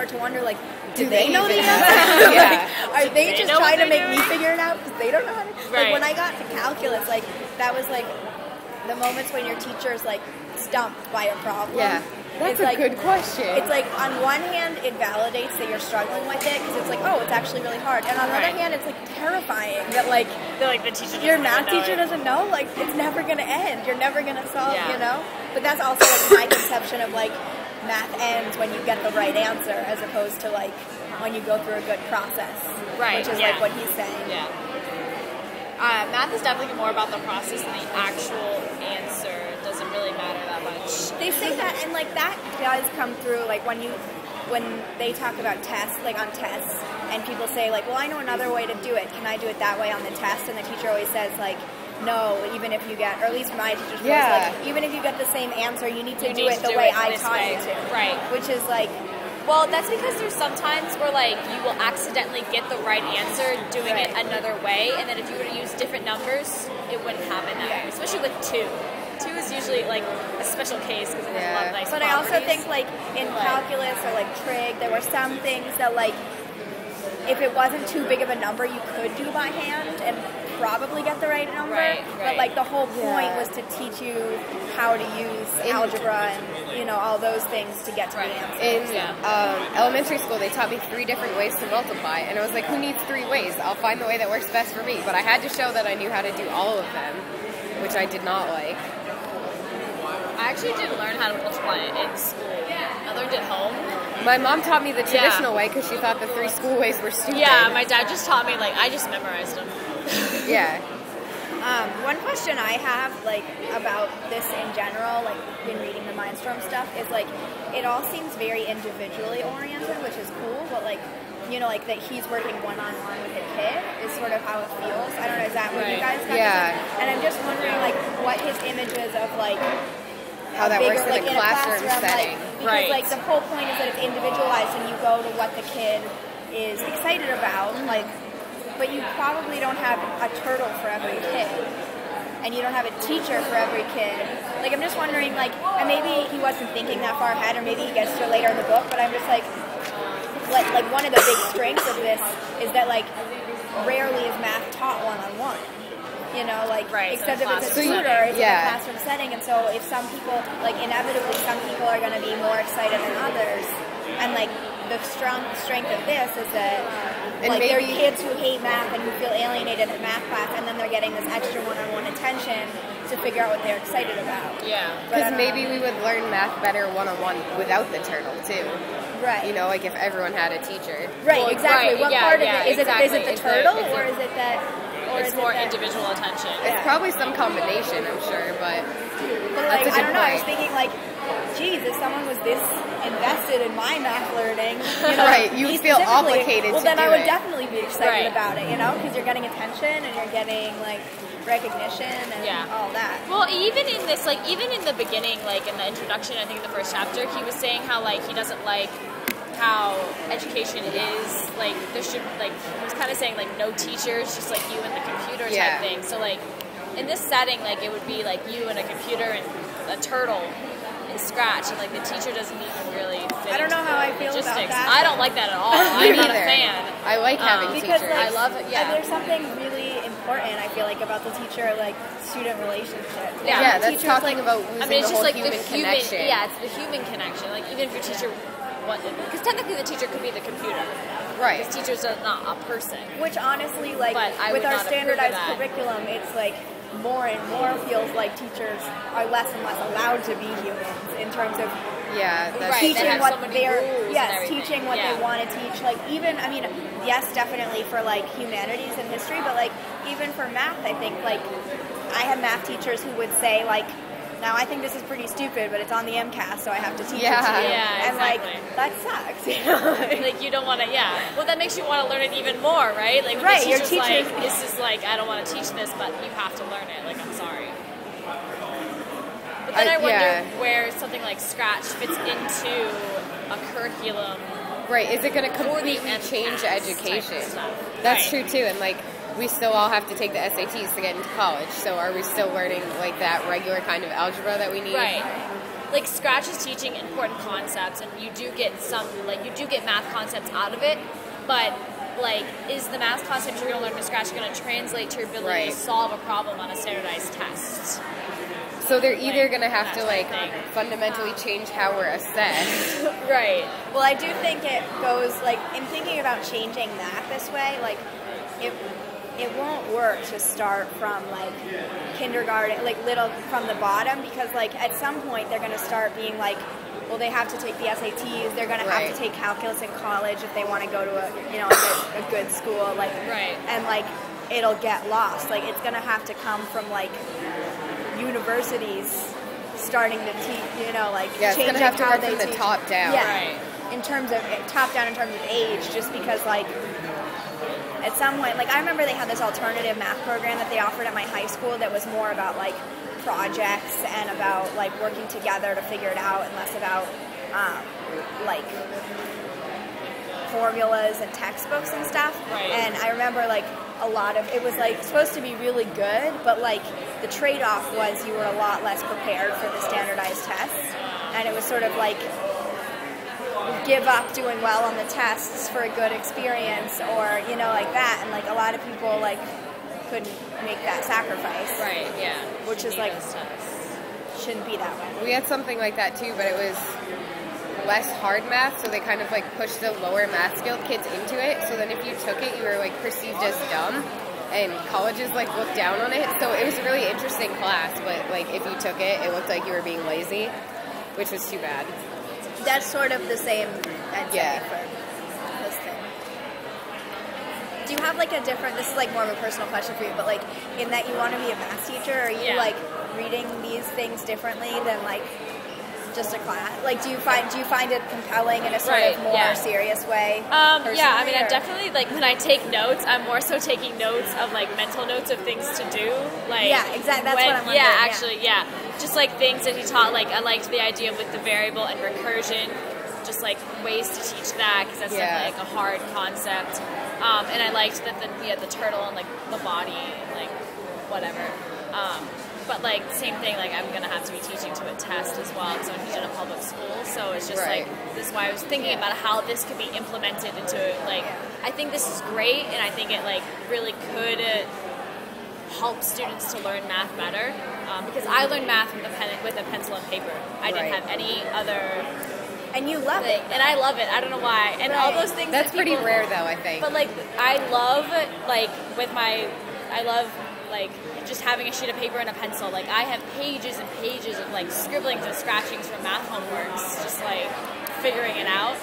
start to wonder, like, do they they know the even answer? Yeah. Like, are they just trying to make me doing? figure it out because they don't know how to? Right. Like, when I got to calculus, like, that was, like, the moments when your teacher's, like, stumped by a problem. Yeah. That's a like, good question. It's like, on one hand, it validates that you're struggling with it because it's like, oh, it's actually really hard. And on the other hand, it's like terrifying that like the teacher your math teacher doesn't know. Like, it's never going to end. You're never going to solve, you know? But that's also like my conception of like math ends when you get the right answer as opposed to like when you go through a good process. Right. Which is like what he's saying. Yeah. Math is definitely more about the process than the actual answer. It doesn't really matter that much. They say that, and like that does come through, like when they talk about tests, like on tests, and people say like, well, I know another way to do it. Can I do it that way on the test? And the teacher always says like, no, even if you get, or at least my teacher's like, even if you get the same answer, you need to do it the way I taught you to. Right. Which is like, well, that's because there's sometimes where, like, you will accidentally get the right answer doing it another way, and then if you were to use different numbers, it wouldn't happen that way, especially with 2. 2 is usually, like, a special case because it has a lot of nice but properties. I also think, like, in calculus or, like, trig, there were some things that, like, if it wasn't too big of a number, you could do by hand and probably get the right number. Right. But, like, the whole point was to teach you how to use algebra and, you know, all those things to get to the answer. In elementary school, they taught me 3 different ways to multiply, and I was like, who needs 3 ways? I'll find the way that works best for me. But I had to show that I knew how to do all of them, which I did not like. I actually didn't learn how to multiply in school. I learned at home. My mom taught me the traditional way because she thought the 3 school ways were stupid. Yeah, my dad just taught me, like, I just memorized them. Yeah. One question I have, like, about this in general, like, in reading the Mindstorms stuff, is, like, it all seems very individually oriented, which is cool, but, like, you know, like, that he's working one-on-one with a kid is sort of how it feels. I don't know, is that what you guys got? Yeah. And I'm just wondering, like, what his images of, like, how that bigger, works in like, a classroom setting. Like, because, like, the whole point is that it's individualized and you go to what the kid is excited about, like, but you probably don't have a turtle for every kid. And you don't have a teacher for every kid. Like, I'm just wondering, like, and maybe he wasn't thinking that far ahead, or maybe he gets to it later in the book, but I'm just like one of the big strengths of this is that, like, rarely is math taught one-on-one. You know, like, except if it's a tutor, it's in a classroom setting, and so if some people, like, inevitably some people are going to be more excited than others, and, like, the strength of this is that, like, there are kids who hate math and who feel alienated in math class, and then they're getting this extra one-on-one attention to figure out what they're excited about. Yeah. Because maybe we would learn math better one-on-one without the turtle, too. Right. You know, like if everyone had a teacher. Right, exactly. What part of it? Is it the turtle, or is it that... Or it's more individual attention. It's probably some combination, I'm sure, but like, that's a good I don't know, point. I was thinking, like, geez, if someone was this invested in my math learning, you know, right, you feel obligated well, to then do I would it. definitely be excited about it, you know, because you're getting attention and you're getting, like, recognition and all that. Well, even in this, like, even in the beginning, like, in the introduction, I think in the first chapter, he was saying how, like, he doesn't like how education is, like, there should, like, he was kind of saying, like, no teachers, just, like, you and the computer type thing. So, like, in this setting, like, it would be, like, you and a computer and a turtle in Scratch, and, like, the teacher doesn't even really fit. I don't know how I feel about that. I don't like that at all. I'm not a fan. I like having because, teachers. like, I love it, there's something really important, I feel like, about the teacher-like-student relationship. Yeah, that's talking about losing the whole like human connection. Yeah, it's the human connection. Like, even if your teacher... Because technically the teacher could be the computer. Right. Because teachers are not a person. Which honestly, like, with our standardized curriculum, it's like more and more feels like teachers are less and less allowed to be humans in terms of teaching what they're teaching what they want to teach. Like, even, I mean, yes, definitely for, like, humanities and history, but, like, even for math, I think, like, I have math teachers who would say, like, now I think this is pretty stupid, but it's on the MCAS, so I have to teach it to you. Yeah, and, like, that sucks. You know? Like, you don't want to, well, that makes you want to learn it even more, right? Like, right, your teacher's like, this is like, I don't want to teach this, but you have to learn it. Like, I'm sorry. But then I wonder where something like Scratch fits into a curriculum. Right, is it going to completely change education? That's true, too, and, like, we still all have to take the SATs to get into college, so are we still learning, like, that regular kind of algebra that we need? Right. like Scratch is teaching important concepts, and you do get math concepts out of it, but like, is the math concept you're going to learn in Scratch going to translate to your ability to solve a problem on a standardized test? So they're either going to have to like fundamentally change how we're assessed. Right. Well, I do think it goes, like, in thinking about changing math this way, like, it won't work to start from, like, kindergarten, like, little from the bottom, because, like, at some point they're going to start being like, well, they have to take the SATs, they're going to have to take calculus in college if they want to go to a good school, like, and, like, it'll get lost. Like, it's going to have to come from, like, universities starting to teach, like, it's changing gonna have to how work they from the top down. Yeah, in terms of top down, in terms of age, just because, like, at some point, like, I remember they had this alternative math program that they offered at my high school that was more about, like, projects and about, like, working together to figure it out, and less about like formulas and textbooks and stuff. And I remember, like, a lot of it was, like, supposed to be really good, but, like, the trade-off was you were a lot less prepared for the standardized tests, and it was sort of like give up doing well on the tests for a good experience, or like that, and, like, a lot of people, like, couldn't make that sacrifice, which is, like, shouldn't be that way. We had something like that too, but it was less hard math, so they kind of, like, pushed the lower math skilled kids into it, so then if you took it, you were, like, perceived as dumb, and colleges, like, looked down on it. So it was a really interesting class, but, like, if you took it, it looked like you were being lazy, which was too bad. That's sort of the same, I'd say, for this thing. Do you have, like, a different, this is, like, more of a personal question for you, but, like, in that you want to be a math teacher, are you, like, reading these things differently than, like, just a class? Like, do you find it compelling in a sort of more serious way? Yeah, I mean, I'm definitely, like, when I take notes, I'm more so taking notes of, like, mental notes of things to do. Like, exactly. That's what I'm wondering. Yeah, actually, just, like, things that he taught. Like, I liked the idea with the variable and recursion, just, like, ways to teach that, because that's definitely, like, a hard concept. And I liked that the turtle and, like, the body, like, whatever. But, like, same thing, like, I'm going to have to be teaching to a test as well, because I'm teaching in a public school, so it's just, like, this is why I was thinking about how this could be implemented into, like, I think this is great, and I think it, like, really could help students to learn math better, because I learned math with a pencil and paper. I didn't have any other... And you love it. And I love it. I don't know why. And all those things That's that people, pretty rare, though, I think. But, like, I love, like, like, just having a sheet of paper and a pencil. Like, I have pages and pages of, like, scribblings and scratchings from math homeworks, just, like, figuring it out.